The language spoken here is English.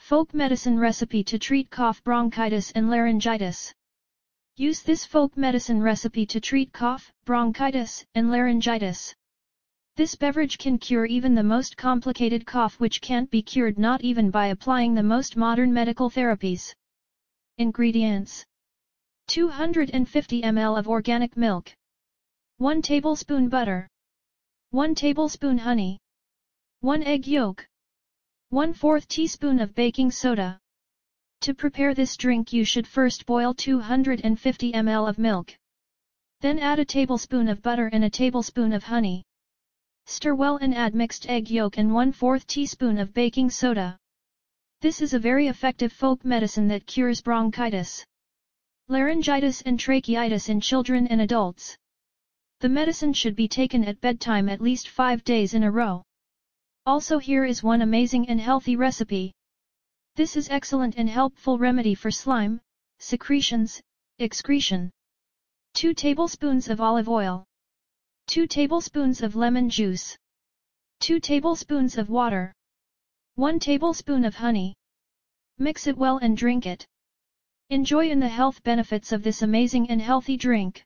Folk medicine recipe to treat cough, bronchitis and laryngitis. Use this folk medicine recipe to treat cough, bronchitis, and laryngitis. This beverage can cure even the most complicated cough, which can't be cured not even by applying the most modern medical therapies. Ingredients: 250 ml of organic milk, 1 tablespoon butter, 1 tablespoon honey, 1 egg yolk, 1/4 teaspoon of baking soda. To prepare this drink, you should first boil 250 ml of milk. Then add a tablespoon of butter and a tablespoon of honey. Stir well and add mixed egg yolk and 1/4 teaspoon of baking soda. This is a very effective folk medicine that cures bronchitis, laryngitis and tracheitis in children and adults. The medicine should be taken at bedtime at least 5 days in a row. Also, here is one amazing and healthy recipe. This is excellent and helpful remedy for slime, secretions, excretion. 2 tablespoons of olive oil, 2 tablespoons of lemon juice, 2 tablespoons of water, 1 tablespoon of honey. Mix it well and drink it. Enjoy in the health benefits of this amazing and healthy drink.